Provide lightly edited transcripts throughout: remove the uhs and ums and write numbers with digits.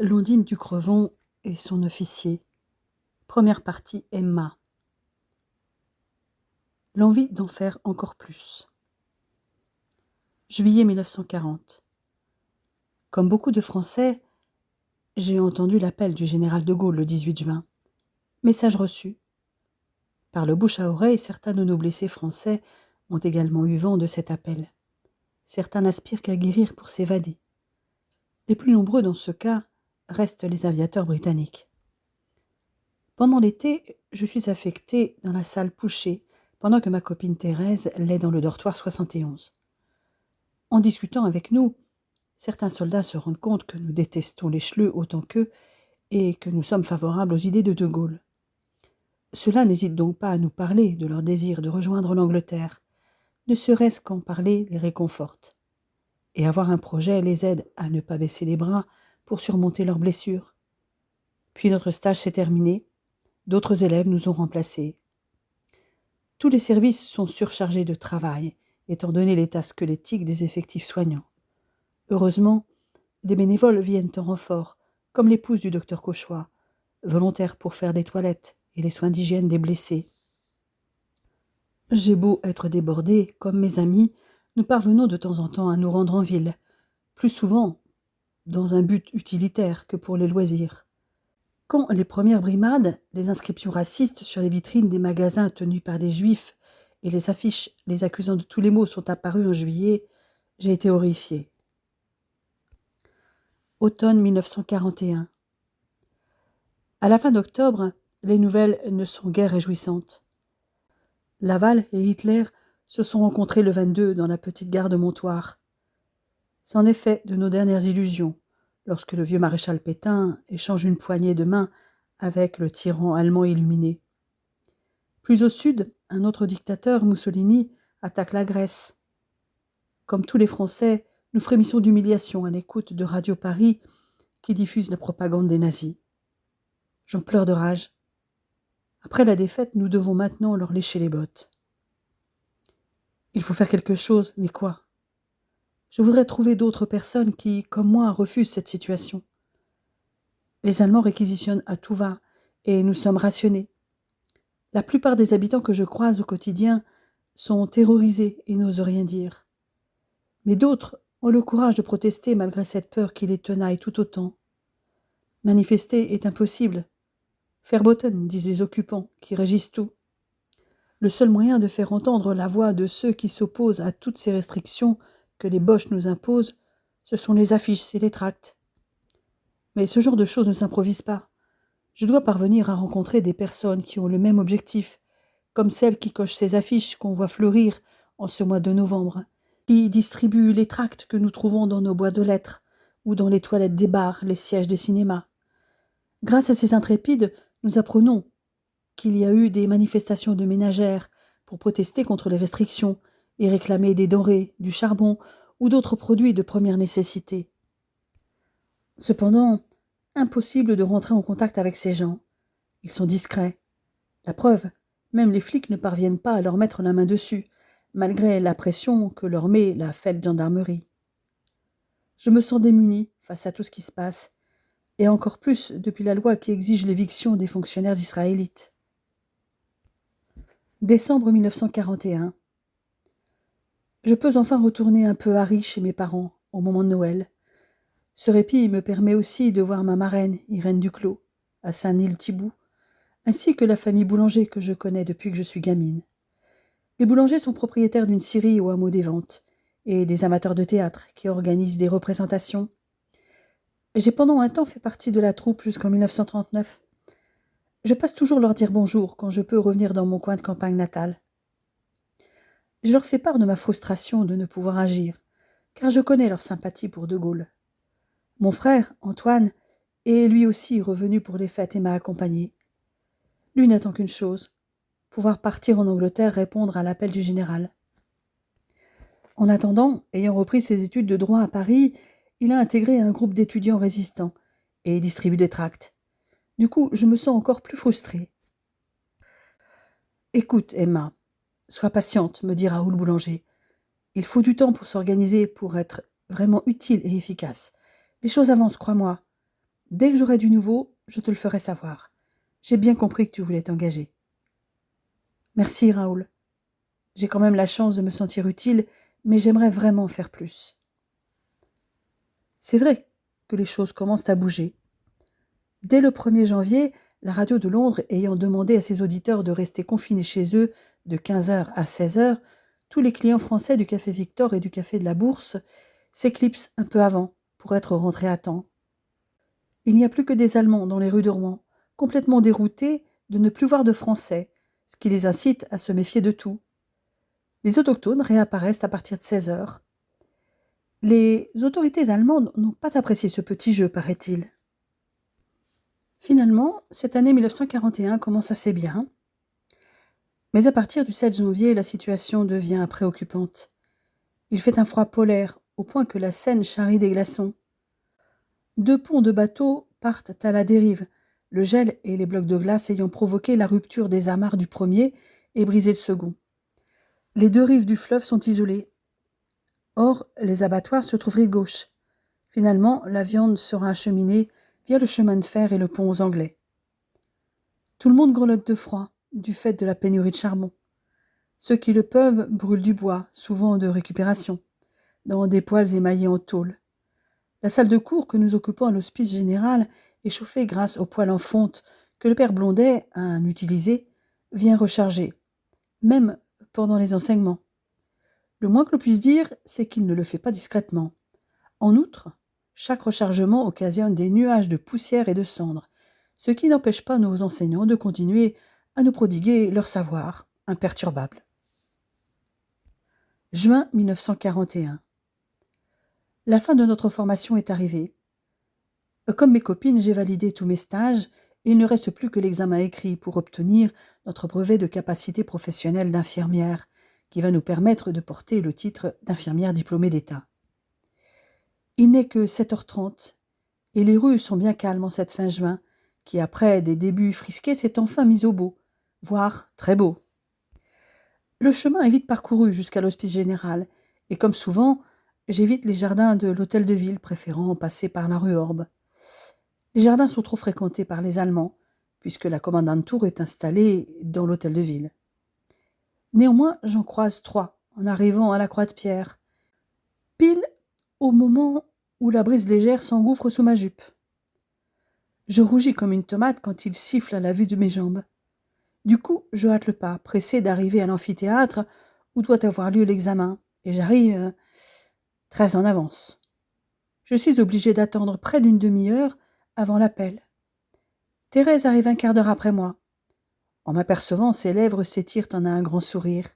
Londine du Crevon et son officier. Première partie, Emma. L'envie d'en faire encore plus. Juillet 1940. Comme beaucoup de Français, j'ai entendu l'appel du général de Gaulle le 18 juin. Message reçu. Par le bouche à oreille, certains de nos blessés français ont également eu vent de cet appel. Certains n'aspirent qu'à guérir pour s'évader. Les plus nombreux dans ce cas restent les aviateurs britanniques. Pendant l'été, je suis affectée dans la salle Pouchet, pendant que ma copine Thérèse l'est dans le dortoir 71. En discutant avec nous, certains soldats se rendent compte que nous détestons les Schleux autant qu'eux et que nous sommes favorables aux idées de Gaulle. Ceux-là n'hésitent donc pas à nous parler de leur désir de rejoindre l'Angleterre, ne serait-ce qu'en parler les réconforte. Et avoir un projet les aide à ne pas baisser les bras pour surmonter leurs blessures. Puis notre stage s'est terminé, d'autres élèves nous ont remplacés. Tous les services sont surchargés de travail, étant donné l'état squelettique des effectifs soignants. Heureusement, des bénévoles viennent en renfort, comme l'épouse du docteur Cauchois, volontaire pour faire des toilettes et les soins d'hygiène des blessés. J'ai beau être débordée, comme mes amis, nous parvenons de temps en temps à nous rendre en ville, plus souvent dans un but utilitaire que pour les loisirs. Quand les premières brimades, les inscriptions racistes sur les vitrines des magasins tenus par des juifs et les affiches les accusant de tous les maux sont apparues en juillet, j'ai été horrifiée. Automne 1941. À la fin d'octobre, les nouvelles ne sont guère réjouissantes. Laval et Hitler se sont rencontrés le 22 dans la petite gare de Montoire. C'est en effet de nos dernières illusions, lorsque le vieux maréchal Pétain échange une poignée de main avec le tyran allemand illuminé. Plus au sud, un autre dictateur, Mussolini, attaque la Grèce. Comme tous les Français, nous frémissons d'humiliation à l'écoute de Radio Paris qui diffuse la propagande des nazis. J'en pleure de rage. Après la défaite, nous devons maintenant leur lécher les bottes. Il faut faire quelque chose, mais quoi ? Je voudrais trouver d'autres personnes qui, comme moi, refusent cette situation. Les Allemands réquisitionnent à tout va, et nous sommes rationnés. La plupart des habitants que je croise au quotidien sont terrorisés et n'osent rien dire. Mais d'autres ont le courage de protester malgré cette peur qui les tenaille tout autant. Manifester est impossible. Verboten, disent les occupants, qui régissent tout. Le seul moyen de faire entendre la voix de ceux qui s'opposent à toutes ces restrictions que les Boches nous imposent, ce sont les affiches et les tracts. Mais ce genre de choses ne s'improvise pas. Je dois parvenir à rencontrer des personnes qui ont le même objectif, comme celles qui cochent ces affiches qu'on voit fleurir en ce mois de novembre, qui distribuent les tracts que nous trouvons dans nos boîtes de lettres ou dans les toilettes des bars, les sièges des cinémas. Grâce à ces intrépides, nous apprenons qu'il y a eu des manifestations de ménagères pour protester contre les restrictions et réclamer des denrées, du charbon ou d'autres produits de première nécessité. Cependant, impossible de rentrer en contact avec ces gens. Ils sont discrets. La preuve, même les flics ne parviennent pas à leur mettre la main dessus, malgré la pression que leur met la gendarmerie. Je me sens démunie face à tout ce qui se passe, et encore plus depuis la loi qui exige l'éviction des fonctionnaires israélites. Décembre 1941. Je peux enfin retourner un peu Harry chez mes parents au moment de Noël. Ce répit me permet aussi de voir ma marraine, Irène Duclos, à Saint-Nil-Thiboux, ainsi que la famille Boulanger que je connais depuis que je suis gamine. Les Boulangers sont propriétaires d'une scierie au hameau des Ventes et des amateurs de théâtre qui organisent des représentations. J'ai pendant un temps fait partie de la troupe jusqu'en 1939. Je passe toujours leur dire bonjour quand je peux revenir dans mon coin de campagne natal. Je leur fais part de ma frustration de ne pouvoir agir, car je connais leur sympathie pour De Gaulle. Mon frère, Antoine, est lui aussi revenu pour les fêtes et m'a accompagné. Lui n'attend qu'une chose, pouvoir partir en Angleterre répondre à l'appel du général. En attendant, ayant repris ses études de droit à Paris, il a intégré un groupe d'étudiants résistants et distribue des tracts. Du coup, je me sens encore plus frustrée. « Écoute, Emma, sois patiente, me dit Raoul Boulanger. Il faut du temps pour s'organiser, pour être vraiment utile et efficace. Les choses avancent, crois-moi. Dès que j'aurai du nouveau, je te le ferai savoir. J'ai bien compris que tu voulais t'engager. Merci, Raoul. J'ai quand même la chance de me sentir utile, mais j'aimerais vraiment faire plus. C'est vrai que les choses commencent à bouger. Dès le 1er janvier, la radio de Londres ayant demandé à ses auditeurs de rester confinés chez eux de 15h à 16h, tous les clients français du Café Victor et du Café de la Bourse s'éclipsent un peu avant pour être rentrés à temps. Il n'y a plus que des Allemands dans les rues de Rouen, complètement déroutés de ne plus voir de Français, ce qui les incite à se méfier de tout. Les autochtones réapparaissent à partir de 16h. Les autorités allemandes n'ont pas apprécié ce petit jeu, paraît-il. Finalement, cette année 1941 commence assez bien. Mais à partir du 7 janvier, la situation devient préoccupante. Il fait un froid polaire, au point que la Seine charrie des glaçons. 2 ponts de bateaux partent à la dérive, le gel et les blocs de glace ayant provoqué la rupture des amarres du premier et brisé le second. Les 2 rives du fleuve sont isolées. Or, les abattoirs se trouvent rive gauche. Finalement, la viande sera acheminée via le chemin de fer et le pont aux Anglais. Tout le monde grelotte de froid, du fait de la pénurie de charbon. Ceux qui le peuvent brûlent du bois, souvent de récupération, dans des poêles émaillés en tôle. La salle de cours que nous occupons à l'hospice général est chauffée grâce aux poêles en fonte que le père Blondet, un utilisé, vient recharger, même pendant les enseignements. Le moins que l'on puisse dire, c'est qu'il ne le fait pas discrètement. En outre, chaque rechargement occasionne des nuages de poussière et de cendres, ce qui n'empêche pas nos enseignants de continuer à nous prodiguer leur savoir imperturbable. Juin 1941. La fin de notre formation est arrivée. Comme mes copines, j'ai validé tous mes stages et il ne reste plus que l'examen écrit pour obtenir notre brevet de capacité professionnelle d'infirmière, qui va nous permettre de porter le titre d'infirmière diplômée d'État. Il n'est que 7h30 et les rues sont bien calmes en cette fin juin, qui après des débuts frisqués s'est enfin mise au beau, voire très beau. Le chemin est vite parcouru jusqu'à l'hospice général, et comme souvent, j'évite les jardins de l'hôtel de ville, préférant passer par la rue Orbe. Les jardins sont trop fréquentés par les Allemands, puisque la commandantur est installée dans l'hôtel de ville. Néanmoins, j'en croise 3 en arrivant à la Croix-de-Pierre, pile au moment où la brise légère s'engouffre sous ma jupe. Je rougis comme une tomate quand il siffle à la vue de mes jambes. Du coup, je hâte le pas, pressé d'arriver à l'amphithéâtre où doit avoir lieu l'examen, et j'arrive très en avance. Je suis obligée d'attendre près d'une demi-heure avant l'appel. Thérèse arrive un quart d'heure après moi. En m'apercevant, ses lèvres s'étirent en un grand sourire.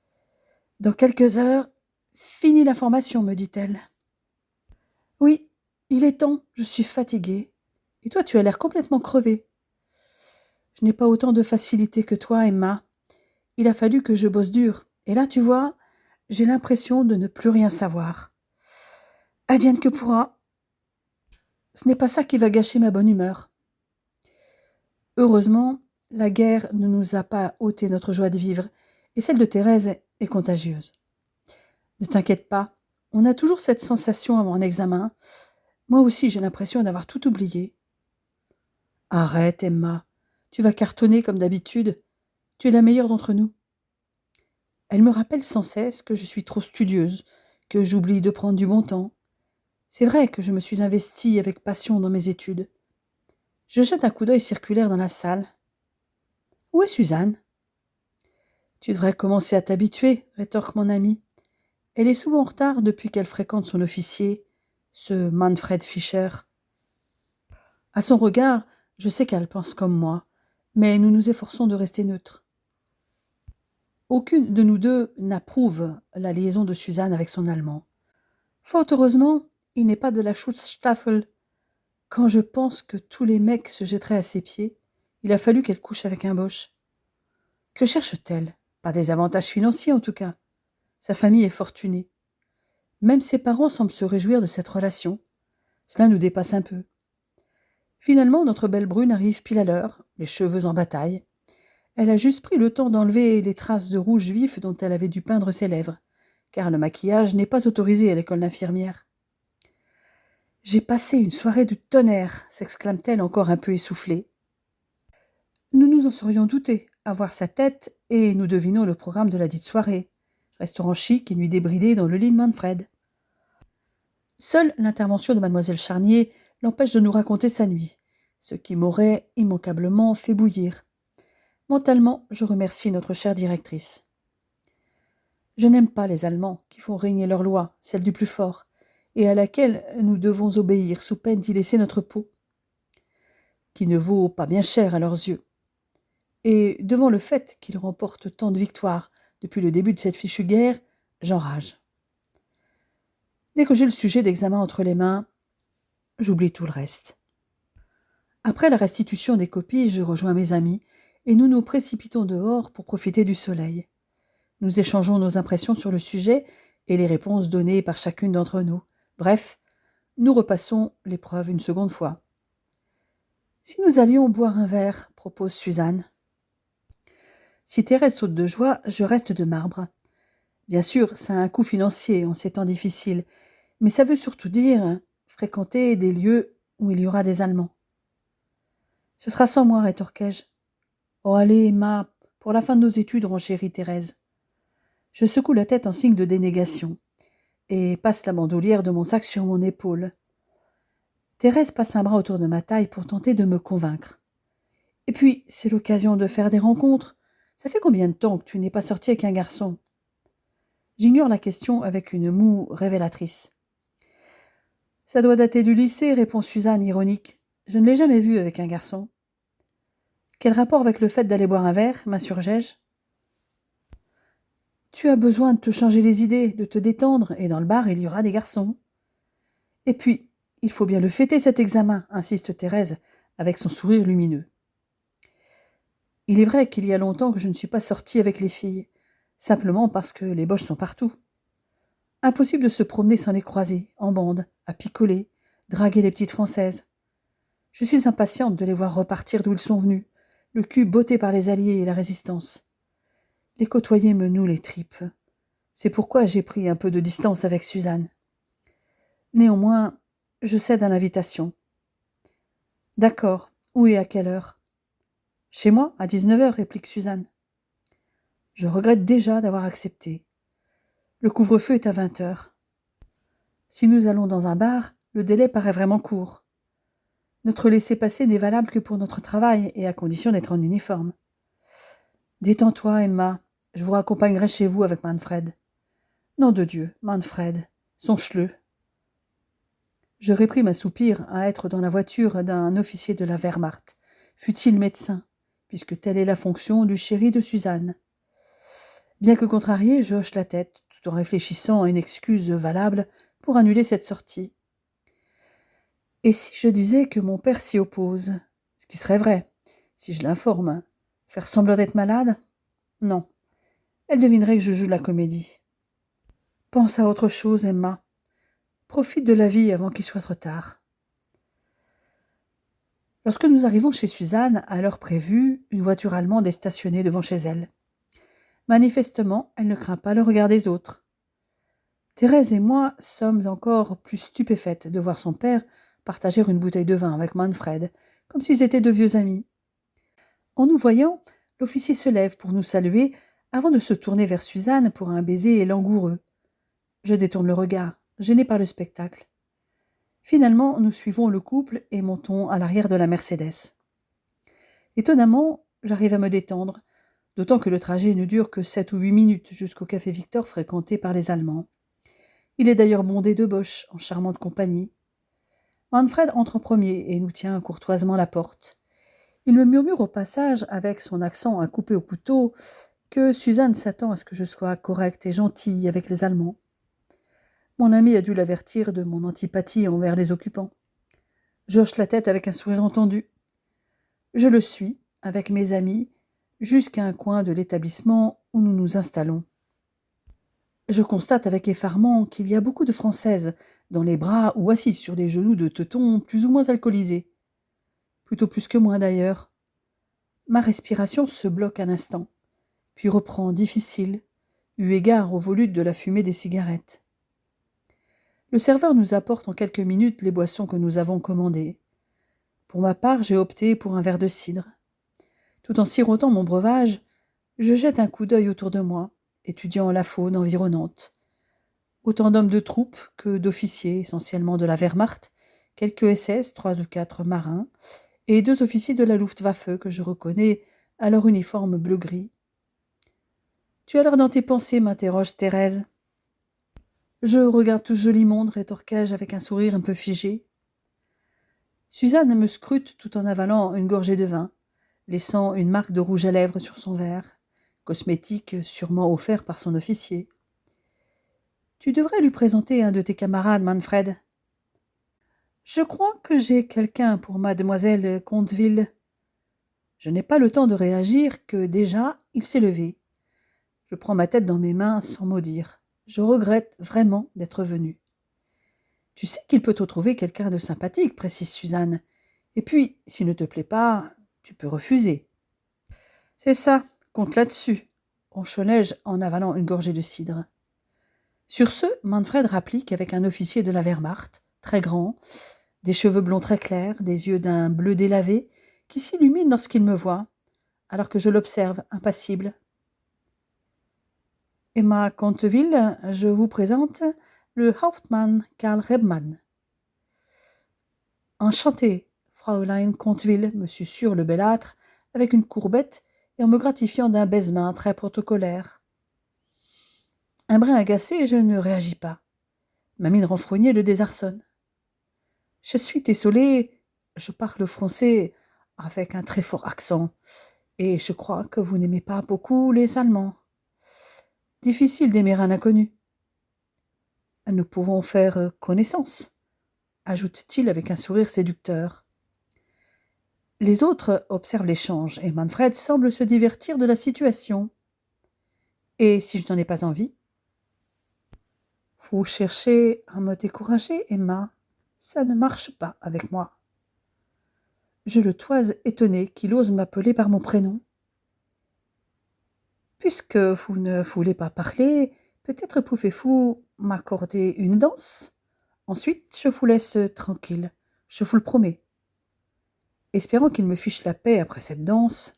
« Dans quelques heures, finis la formation, me dit-elle. »« Oui, il est temps, je suis fatiguée. Et toi, tu as l'air complètement crevée. » Je n'ai pas autant de facilité que toi, Emma. Il a fallu que je bosse dur. Et là, tu vois, j'ai l'impression de ne plus rien savoir. Advienne que pourra. Ce n'est pas ça qui va gâcher ma bonne humeur. Heureusement, la guerre ne nous a pas ôté notre joie de vivre, et celle de Thérèse est contagieuse. Ne t'inquiète pas, on a toujours cette sensation avant un examen. Moi aussi, j'ai l'impression d'avoir tout oublié. Arrête, Emma. Tu vas cartonner comme d'habitude. Tu es la meilleure d'entre nous. Elle me rappelle sans cesse que je suis trop studieuse, que j'oublie de prendre du bon temps. C'est vrai que je me suis investie avec passion dans mes études. Je jette un coup d'œil circulaire dans la salle. Où est Suzanne ? Tu devrais commencer à t'habituer, rétorque mon amie. Elle est souvent en retard depuis qu'elle fréquente son officier, ce Manfred Fischer. À son regard, je sais qu'elle pense comme moi, mais nous nous efforçons de rester neutres. Aucune de nous deux n'approuve la liaison de Suzanne avec son Allemand. Fort heureusement, il n'est pas de la Schutzstaffel. Quand je pense que tous les mecs se jetteraient à ses pieds, il a fallu qu'elle couche avec un Boche. Que cherche-t-elle ? Pas des avantages financiers en tout cas. Sa famille est fortunée. Même ses parents semblent se réjouir de cette relation. Cela nous dépasse un peu. Finalement, notre belle brune arrive pile à l'heure, les cheveux en bataille. Elle a juste pris le temps d'enlever les traces de rouge vif dont elle avait dû peindre ses lèvres, car le maquillage n'est pas autorisé à l'école d'infirmière. J'ai passé une soirée de tonnerre, s'exclame-t-elle encore un peu essoufflée. Nous nous en serions doutés, à voir sa tête, et nous devinons le programme de la dite soirée. Restaurant chic et nuit débridée dans le lit de Manfred. Seule l'intervention de mademoiselle Charnier l'empêche de nous raconter sa nuit, ce qui m'aurait immanquablement fait bouillir. Mentalement, je remercie notre chère directrice. Je n'aime pas les Allemands qui font régner leur loi, celle du plus fort, et à laquelle nous devons obéir sous peine d'y laisser notre peau, qui ne vaut pas bien cher à leurs yeux. Et devant le fait qu'ils remportent tant de victoires depuis le début de cette fichue guerre, j'enrage. Dès que j'ai le sujet d'examen entre les mains, j'oublie tout le reste. Après la restitution des copies, je rejoins mes amis et nous nous précipitons dehors pour profiter du soleil. Nous échangeons nos impressions sur le sujet et les réponses données par chacune d'entre nous. Bref, nous repassons l'épreuve une seconde fois. Si nous allions boire un verre, propose Suzanne. Si Thérèse saute de joie, je reste de marbre. Bien sûr, ça a un coût financier en ces temps difficiles, mais ça veut surtout dire fréquenter des lieux où il y aura des Allemands. Ce sera sans moi, rétorquai-je. Oh allez, Emma, pour la fin de nos études, renchérit Thérèse. Je secoue la tête en signe de dénégation et passe la bandoulière de mon sac sur mon épaule. Thérèse passe un bras autour de ma taille pour tenter de me convaincre. Et puis, c'est l'occasion de faire des rencontres. Ça fait combien de temps que tu n'es pas sorti avec un garçon ? J'ignore la question avec une moue révélatrice. Ça doit dater du lycée, répond Suzanne ironique. Je ne l'ai jamais vu avec un garçon. Quel rapport avec le fait d'aller boire un verre, m'insurgeai-je ? Tu as besoin de te changer les idées, de te détendre, et dans le bar, il y aura des garçons. Et puis, il faut bien le fêter, cet examen, insiste Thérèse, avec son sourire lumineux. Il est vrai qu'il y a longtemps que je ne suis pas sortie avec les filles, simplement parce que les boches sont partout. Impossible de se promener sans les croiser, en bande, à picoler, draguer les petites Françaises. Je suis impatiente de les voir repartir d'où ils sont venus, le cul botté par les Alliés et la Résistance. Les côtoyer me noue les tripes. C'est pourquoi j'ai pris un peu de distance avec Suzanne. Néanmoins, je cède à l'invitation. D'accord. Où et à quelle heure ? Chez moi, à 19h, réplique Suzanne. Je regrette déjà d'avoir accepté. Le couvre-feu est à 20h. Si nous allons dans un bar, le délai paraît vraiment court. Notre laissez-passer n'est valable que pour notre travail et à condition d'être en uniforme. Détends-toi, Emma. Je vous raccompagnerai chez vous avec Manfred. Nom de Dieu, Manfred, songe-le. Je réprime un soupir à être dans la voiture d'un officier de la Wehrmacht, fût-il médecin, puisque telle est la fonction du chéri de Suzanne. Bien que contrarié, je hoche la tête, tout en réfléchissant à une excuse valable pour annuler cette sortie. Et si je disais que mon père s'y oppose, ce qui serait vrai, si je l'informe, faire semblant d'être malade ? Non, elle devinerait que je joue la comédie. Pense à autre chose, Emma. Profite de la vie avant qu'il soit trop tard. Lorsque nous arrivons chez Suzanne, à l'heure prévue, une voiture allemande est stationnée devant chez elle. Manifestement, elle ne craint pas le regard des autres. Thérèse et moi sommes encore plus stupéfaites de voir son père partager une bouteille de vin avec Manfred, comme s'ils étaient de vieux amis. En nous voyant, l'officier se lève pour nous saluer avant de se tourner vers Suzanne pour un baiser langoureux. Je détourne le regard, gêné par le spectacle. Finalement, nous suivons le couple et montons à l'arrière de la Mercedes. Étonnamment, j'arrive à me détendre, d'autant que le trajet ne dure que 7 ou 8 minutes jusqu'au café Victor fréquenté par les Allemands. Il est d'ailleurs bondé de boches, en charmante compagnie. Manfred entre en premier et nous tient courtoisement la porte. Il me murmure au passage, avec son accent à couper au couteau, que Suzanne s'attend à ce que je sois correcte et gentille avec les Allemands. Mon ami a dû l'avertir de mon antipathie envers les occupants. J'hoche la tête avec un sourire entendu. Je le suis, avec mes amis, jusqu'à un coin de l'établissement où nous nous installons. Je constate avec effarement qu'il y a beaucoup de Françaises dans les bras ou assises sur les genoux de teutons plus ou moins alcoolisés. Plutôt plus que moi d'ailleurs. Ma respiration se bloque un instant, puis reprend difficile, eu égard aux volutes de la fumée des cigarettes. Le serveur nous apporte en quelques minutes les boissons que nous avons commandées. Pour ma part, j'ai opté pour un verre de cidre. Tout en sirotant mon breuvage, je jette un coup d'œil autour de moi, étudiant la faune environnante. Autant d'hommes de troupe que d'officiers, essentiellement de la Wehrmacht, quelques SS, 3 ou 4 marins, et 2 officiers de la Luftwaffe que je reconnais à leur uniforme bleu-gris. « Tu as l'air dans tes pensées, m'interroge Thérèse. Je regarde tout ce joli monde, rétorquai-je avec un sourire un peu figé. Suzanne me scrute tout en avalant une gorgée de vin, laissant une marque de rouge à lèvres sur son verre, cosmétique sûrement offert par son officier. Tu devrais lui présenter un de tes camarades, Manfred. Je crois que j'ai quelqu'un pour mademoiselle Conteville. Je n'ai pas le temps de réagir que déjà il s'est levé. Je prends ma tête dans mes mains sans mot dire. Je regrette vraiment d'être venue. Tu sais qu'il peut te trouver quelqu'un de sympathique, précise Suzanne. Et puis, s'il ne te plaît pas, tu peux refuser. C'est ça, compte là-dessus, ronchonnai-je en avalant une gorgée de cidre. Sur ce, Manfred rapplique avec un officier de la Wehrmacht, très grand, des cheveux blonds très clairs, des yeux d'un bleu délavé, qui s'illuminent lorsqu'il me voit, alors que je l'observe, impassible. Emma Conteville, je vous présente le Hauptmann Karl Rebmann. Enchanté, Fraulein Conteville, me susurre le belâtre, avec une courbette et en me gratifiant d'un baise-main très protocolaire. Un brin agacé, je ne réagis pas. Ma mine renfrognée le désarçonne. Je suis désolée, je parle français avec un très fort accent, et je crois que vous n'aimez pas beaucoup les Allemands. Difficile d'aimer un inconnu. Nous pouvons faire connaissance, ajoute-t-il avec un sourire séducteur. Les autres observent l'échange et Manfred semble se divertir de la situation. Et si je n'en ai pas envie? Vous cherchez à me décourager, Emma. Ça ne marche pas avec moi. Je le toise étonné qu'il ose m'appeler par mon prénom. Puisque vous ne voulez pas parler, peut-être pouvez-vous m'accorder une danse? Ensuite, je vous laisse tranquille, je vous le promets. Espérant qu'il me fiche la paix après cette danse,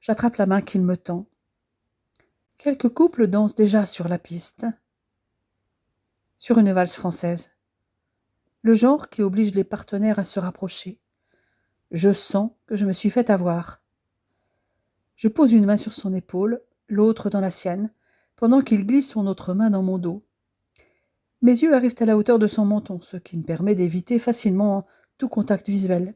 j'attrape la main qu'il me tend. Quelques couples dansent déjà sur la piste, sur une valse française, le genre qui oblige les partenaires à se rapprocher. Je sens que je me suis fait avoir. Je pose une main sur son épaule, l'autre dans la sienne, pendant qu'il glisse son autre main dans mon dos. Mes yeux arrivent à la hauteur de son menton, ce qui me permet d'éviter facilement tout contact visuel.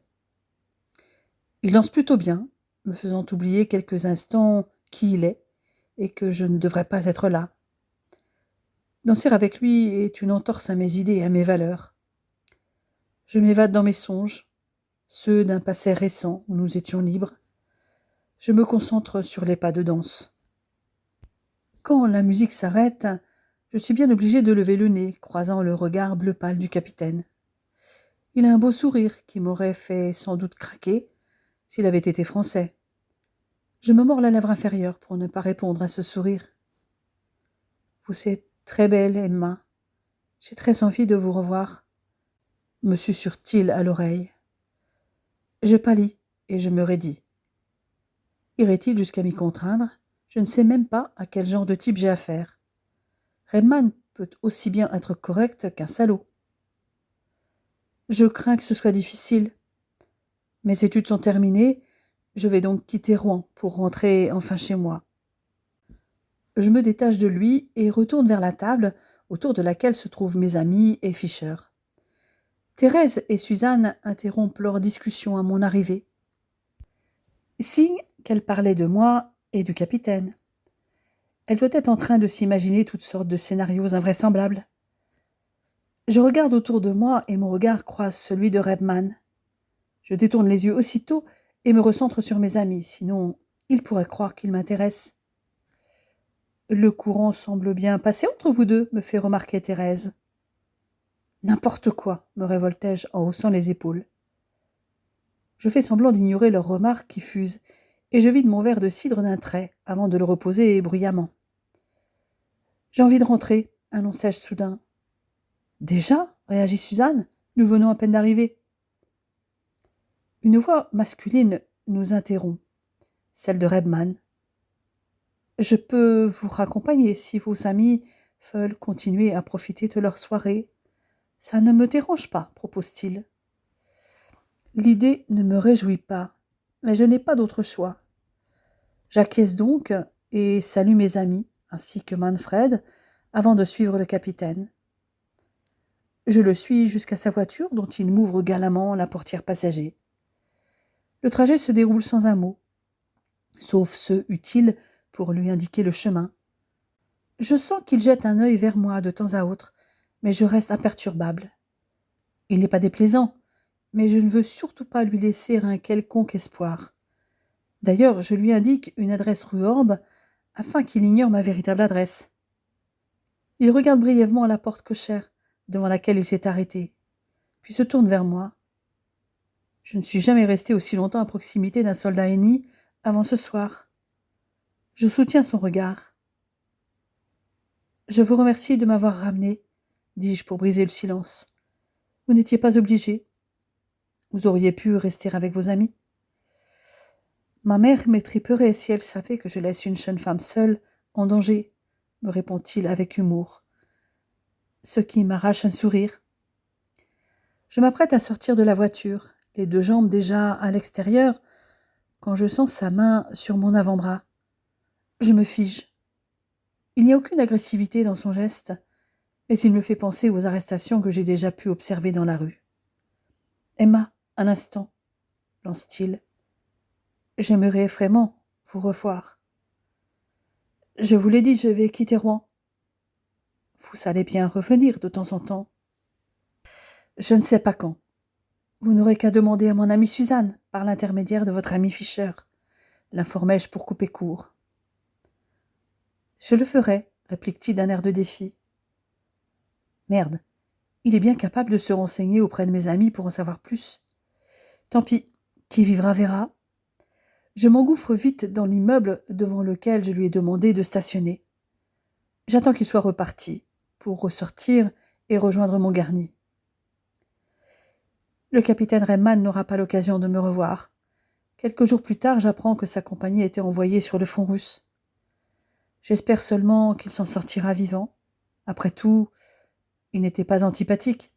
Il danse plutôt bien, me faisant oublier quelques instants qui il est et que je ne devrais pas être là. Danser avec lui est une entorse à mes idées et à mes valeurs. Je m'évade dans mes songes, ceux d'un passé récent où nous étions libres. Je me concentre sur les pas de danse. Quand la musique s'arrête, je suis bien obligé de lever le nez, croisant le regard bleu pâle du capitaine. Il a un beau sourire qui m'aurait fait sans doute craquer s'il avait été français. Je me mords la lèvre inférieure pour ne pas répondre à ce sourire. Vous êtes très belle, Emma. J'ai très envie de vous revoir, me susurre-t-il à l'oreille. Je pâlis et je me raidis. Irait-il jusqu'à m'y contraindre? Je ne sais même pas à quel genre de type j'ai affaire. Rebmann peut aussi bien être correct qu'un salaud. Je crains que ce soit difficile. Mes études sont terminées, je vais donc quitter Rouen pour rentrer enfin chez moi. Je me détache de lui et retourne vers la table autour de laquelle se trouvent mes amis et Fischer. Thérèse et Suzanne interrompent leur discussion à mon arrivée. Signe qu'elle parlait de moi et du capitaine. Elle doit être en train de s'imaginer toutes sortes de scénarios invraisemblables. Je regarde autour de moi et mon regard croise celui de Rebmann. Je détourne les yeux aussitôt et me recentre sur mes amis, sinon ils pourraient croire qu'ils m'intéressent. Le courant semble bien passer entre vous deux, me fait remarquer Thérèse. N'importe quoi, me révoltai-je en haussant les épaules. Je fais semblant d'ignorer leurs remarques qui fusent, et je vide mon verre de cidre d'un trait, avant de le reposer bruyamment. J'ai envie de rentrer, annonçai-je soudain. Déjà réagit Suzanne. Nous venons à peine d'arriver. Une voix masculine nous interrompt, celle de Rebman. Je peux vous raccompagner si vos amis veulent continuer à profiter de leur soirée. Ça ne me dérange pas, propose-t-il. L'idée ne me réjouit pas, mais je n'ai pas d'autre choix. J'acquiesce donc et salue mes amis, ainsi que Manfred, avant de suivre le capitaine. Je le suis jusqu'à sa voiture, dont il m'ouvre galamment la portière passager. Le trajet se déroule sans un mot, sauf ceux utiles pour lui indiquer le chemin. Je sens qu'il jette un œil vers moi de temps à autre, mais je reste imperturbable. Il n'est pas déplaisant, mais je ne veux surtout pas lui laisser un quelconque espoir. D'ailleurs, je lui indique une adresse rue Orbe, afin qu'il ignore ma véritable adresse. Il regarde brièvement la porte cochère, devant laquelle il s'est arrêté, puis se tourne vers moi. Je ne suis jamais resté aussi longtemps à proximité d'un soldat ennemi avant ce soir. Je soutiens son regard. « Je vous remercie de m'avoir ramené, dis-je pour briser le silence. Vous n'étiez pas obligé. Vous auriez pu rester avec vos amis. Ma mère m'étriperait si elle savait que je laisse une jeune femme seule, en danger, me répond-il avec humour, ce qui m'arrache un sourire. Je m'apprête à sortir de la voiture, les deux jambes déjà à l'extérieur, quand je sens sa main sur mon avant-bras. Je me fige. Il n'y a aucune agressivité dans son geste, mais il me fait penser aux arrestations que j'ai déjà pu observer dans la rue. « Emma, un instant, lance-t-il. J'aimerais vraiment vous revoir. Je vous l'ai dit, je vais quitter Rouen. Vous allez bien revenir de temps en temps. Je ne sais pas quand. Vous n'aurez qu'à demander à mon amie Suzanne, par l'intermédiaire de votre ami Fischer, l'informai-je pour couper court. Je le ferai, réplique-t-il d'un air de défi. Merde, il est bien capable de se renseigner auprès de mes amis pour en savoir plus. Tant pis, qui vivra verra. Je m'engouffre vite dans l'immeuble devant lequel je lui ai demandé de stationner. J'attends qu'il soit reparti, pour ressortir et rejoindre mon garni. Le capitaine Rayman n'aura pas l'occasion de me revoir. Quelques jours plus tard, j'apprends que sa compagnie a été envoyée sur le front russe. J'espère seulement qu'il s'en sortira vivant. Après tout, il n'était pas antipathique.